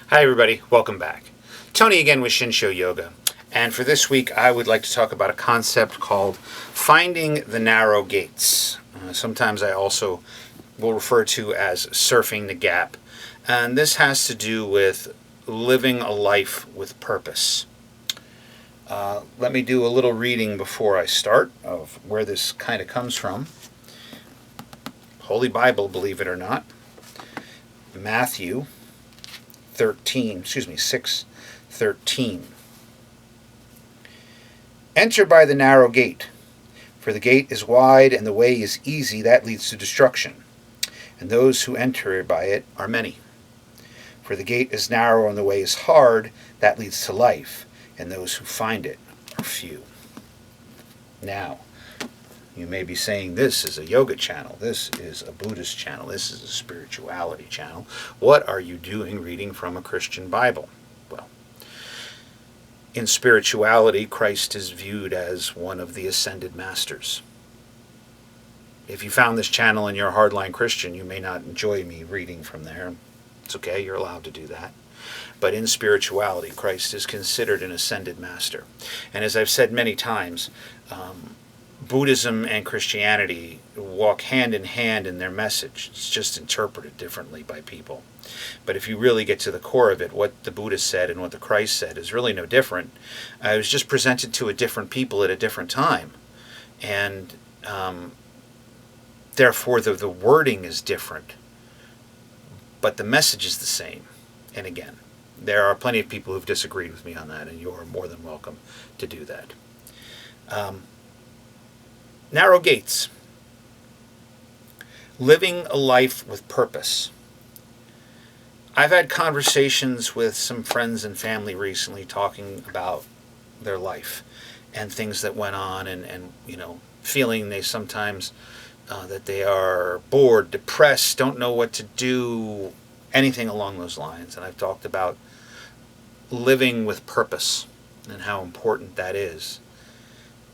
Hi everybody, welcome back. Tony again with Shinsho Yoga. And for this week I would like to talk about a concept called finding the narrow gates. Sometimes I also will refer to as surfing the gap. And this has to do with living a life with purpose. Let me do a little reading before I start of where this kind of comes from. Holy Bible, believe it or not. Matthew 6:13. Enter by the narrow gate, for the gate is wide and the way is easy that leads to destruction, and those who enter by it are many. For the gate is narrow and the way is hard that leads to life, and those who find it are few. Now, you may be saying, this is a yoga channel, this is a Buddhist channel, this is a spirituality channel. What are you doing reading from a Christian Bible? Well, in spirituality, Christ is viewed as one of the ascended masters. If you found this channel and you're a hardline Christian, you may not enjoy me reading from there. It's okay, you're allowed to do that. But in spirituality, Christ is considered an ascended master. And as I've said many times, Buddhism and Christianity walk hand in hand in their message. It's just interpreted differently by people. But if you really get to the core of it, what the Buddha said and what the Christ said is really no different. It was just presented to a different people at a different time. And therefore the wording is different. But the message is the same. And again, there are plenty of people who've disagreed with me on that, and you're more than welcome to do that. Narrow gates. Living a life with purpose. I've had conversations with some friends and family recently talking about their life and things that went on and feeling they sometimes that they are bored, depressed, don't know what to do, anything along those lines. And I've talked about living with purpose and how important that is.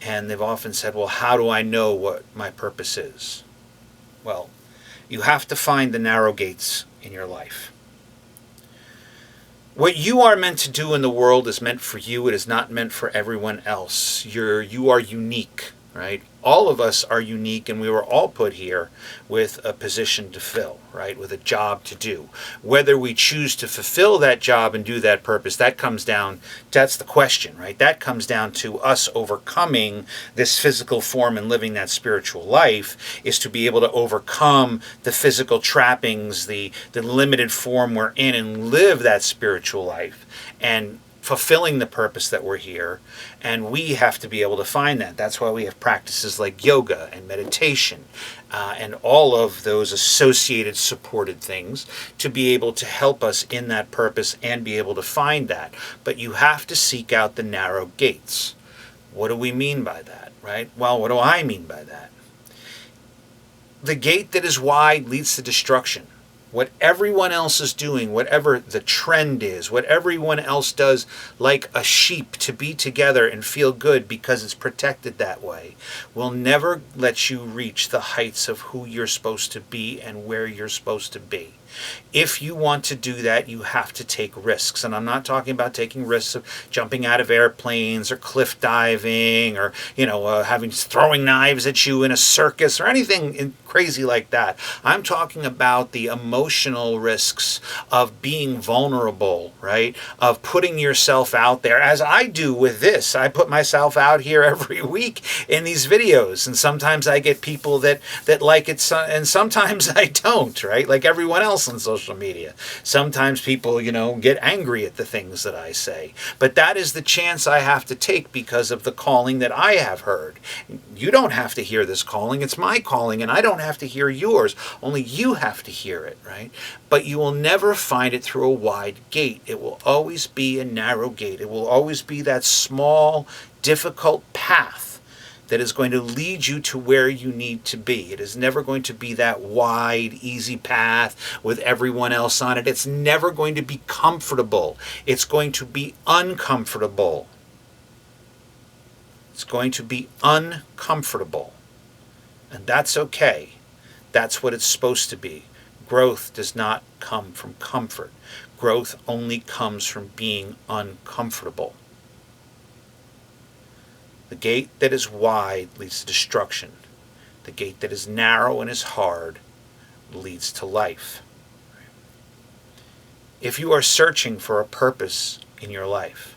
And they've often said, well, how do I know what my purpose is? Well, you have to find the narrow gates in your life. What you are meant to do in the world is meant for you. It is not meant for everyone else. You are unique, right? All of us are unique, and we were all put here with a position to fill, right? With a job to do. Whether we choose to fulfill that job and do that purpose, that's the question, right? That comes down to us overcoming this physical form and living that spiritual life, is to be able to overcome the physical trappings, the limited form we're in, and live that spiritual life and fulfilling the purpose that we're here. And we have to be able to find that. That's why we have practices like yoga and meditation and all of those associated supported things to be able to help us in that purpose and be able to find that. But you have to seek out the narrow gates. What do we mean by that, right? Well, what do I mean by that? The gate that is wide leads to destruction. What everyone else is doing, whatever the trend is, what everyone else does, like a sheep, to be together and feel good because it's protected that way, will never let you reach the heights of who you're supposed to be and where you're supposed to be. If you want to do that, you have to take risks. And I'm not talking about taking risks of jumping out of airplanes or cliff diving or, throwing knives at you in a circus or anything crazy like that. I'm talking about the emotional risks of being vulnerable, right? Of putting yourself out there, as I do with this. I put myself out here every week in these videos. And sometimes I get people that like it, and sometimes I don't, right? Like everyone else on social media. Sometimes people, get angry at the things that I say. But that is the chance I have to take because of the calling that I have heard. You don't have to hear this calling. It's my calling, and I don't have to hear yours. Only you have to hear it, right? But you will never find it through a wide gate. It will always be a narrow gate. It will always be that small, difficult path that is going to lead you to where you need to be. It is never going to be that wide, easy path with everyone else on it. It's never going to be comfortable. It's going to be uncomfortable. It's going to be uncomfortable. And that's okay. That's what it's supposed to be. Growth does not come from comfort. Growth only comes from being uncomfortable. The gate that is wide leads to destruction. The gate that is narrow and is hard leads to life. If you are searching for a purpose in your life,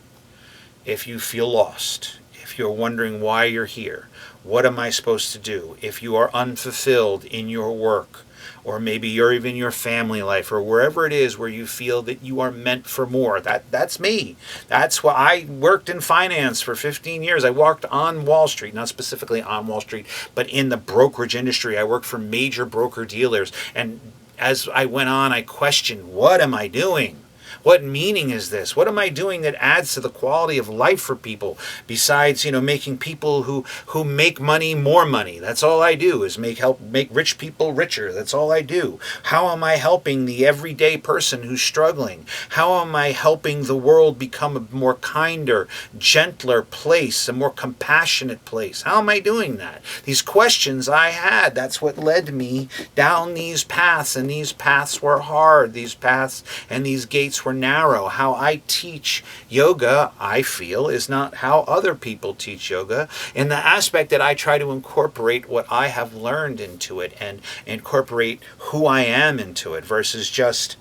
if you feel lost, if you're wondering why you're here, what am I supposed to do? If you are unfulfilled in your work, or maybe you're even your family life, or wherever it is where you feel that you are meant for more. That's me. That's why I worked in finance for 15 years. I worked on Wall Street, not specifically on Wall Street, but in the brokerage industry. I worked for major broker dealers. And as I went on, I questioned, what am I doing? What meaning is this? What am I doing that adds to the quality of life for people besides, making people who make money more money? That's all I do is help make rich people richer. That's all I do. How am I helping the everyday person who's struggling? How am I helping the world become a more kinder, gentler place, a more compassionate place? How am I doing that? These questions I had, that's what led me down these paths, and these paths were hard. These paths and these gates were narrow. How I teach yoga, I feel, is not how other people teach yoga, in the aspect that I try to incorporate what I have learned into it and incorporate who I am into it versus just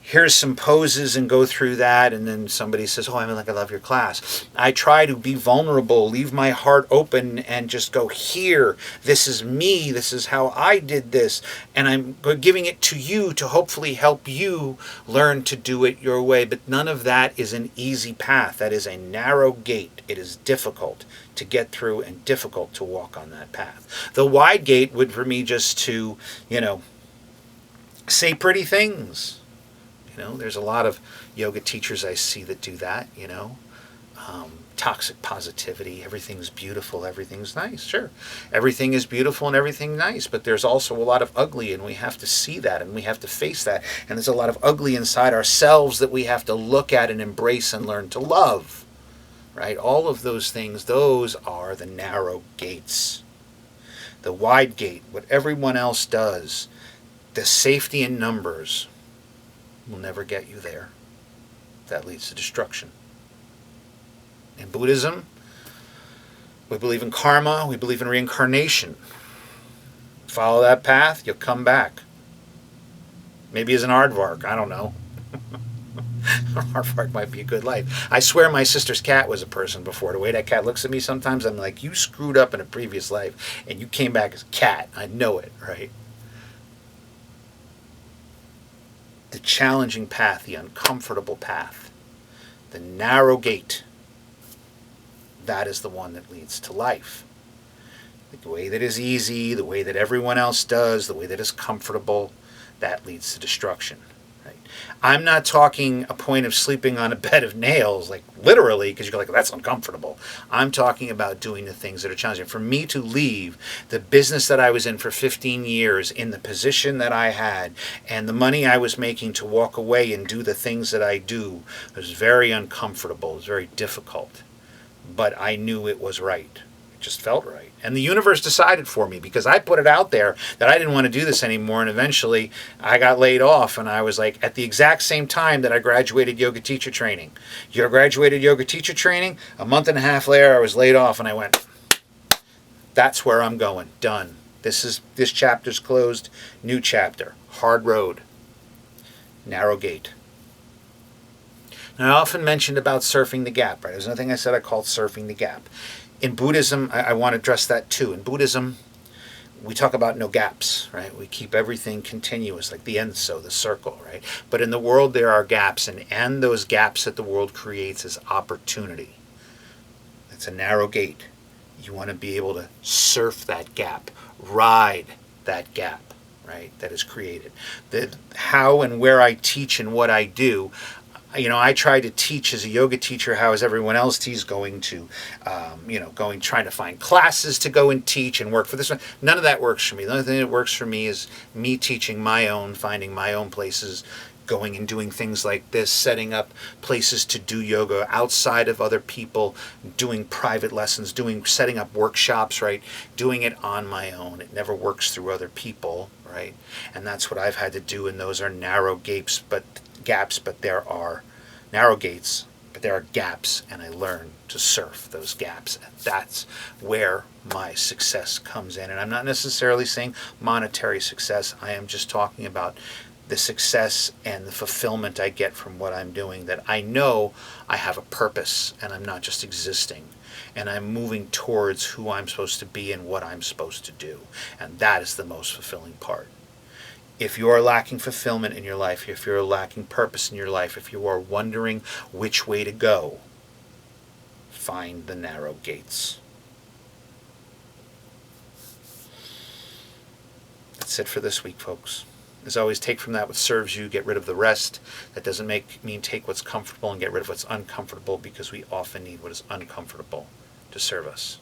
here's some poses and go through that, and then somebody says, oh, I love your class. I try to be vulnerable, leave my heart open, and just go, here, this is me, this is how I did this, and I'm giving it to you to hopefully help you learn to do it your way. But none of that is an easy path. That is a narrow gate. It is difficult to get through and difficult to walk on that path. The wide gate would, for me, just to, say pretty things. There's a lot of yoga teachers I see that do that, toxic positivity, everything's beautiful, everything's nice. Sure, everything is beautiful and everything's nice, but there's also a lot of ugly, and we have to see that, and we have to face that, and there's a lot of ugly inside ourselves that we have to look at and embrace and learn to love, right? All of those things, those are the narrow gates. The wide gate, what everyone else does, the safety in numbers, will never get you there. That leads to destruction. In Buddhism, we believe in karma, we believe in reincarnation. Follow that path, you'll come back. Maybe as an aardvark, I don't know. Aardvark might be a good life. I swear my sister's cat was a person before. The way that cat looks at me sometimes, I'm like, you screwed up in a previous life, and you came back as a cat. I know it, right? The challenging path, the uncomfortable path, the narrow gate, that is the one that leads to life. The way that is easy, the way that everyone else does, the way that is comfortable, that leads to destruction. Right? I'm not talking a point of sleeping on a bed of nails, like literally, because you're like, that's uncomfortable. I'm talking about doing the things that are challenging. For me to leave the business that I was in for 15 years, in the position that I had, and the money I was making to walk away and do the things that I do, was very uncomfortable. It was very difficult. But I knew it was right. It just felt right. And the universe decided for me, because I put it out there that I didn't want to do this anymore, and eventually I got laid off, and I was like, at the exact same time that I graduated yoga teacher training. You graduated yoga teacher training, a month and a half later I was laid off, and I went, that's where I'm going. Done. This chapter's closed. New chapter. Hard road. Narrow gate. Now, I often mentioned about surfing the gap, right? There's another thing I said I called surfing the gap. In Buddhism, I want to address that too. In Buddhism, we talk about no gaps, right? We keep everything continuous, like the enso, the circle, right? But in the world, there are gaps, and those gaps that the world creates is opportunity. It's a narrow gate. You want to be able to surf that gap, ride that gap, right, that is created. The how and where I teach and what I do, I try to teach as a yoga teacher how is everyone else teaches, trying to find classes to go and teach and work for this one. None of that works for me. The only thing that works for me is me teaching my own, finding my own places, going and doing things like this, setting up places to do yoga outside of other people, doing private lessons, setting up workshops, right? Doing it on my own. It never works through other people, right? And that's what I've had to do, and those are narrow gaps, but there are narrow gates, but there are gaps, and I learn to surf those gaps. And that's where my success comes in. And I'm not necessarily saying monetary success. I am just talking about the success and the fulfillment I get from what I'm doing, that I know I have a purpose and I'm not just existing, and I'm moving towards who I'm supposed to be and what I'm supposed to do. And that is the most fulfilling part. If you are lacking fulfillment in your life, if you're lacking purpose in your life, if you are wondering which way to go, find the narrow gates. That's it for this week, folks. As always, take from that what serves you, get rid of the rest. That doesn't mean take what's comfortable and get rid of what's uncomfortable, because we often need what is uncomfortable to serve us.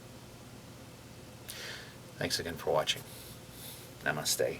Thanks again for watching. Namaste.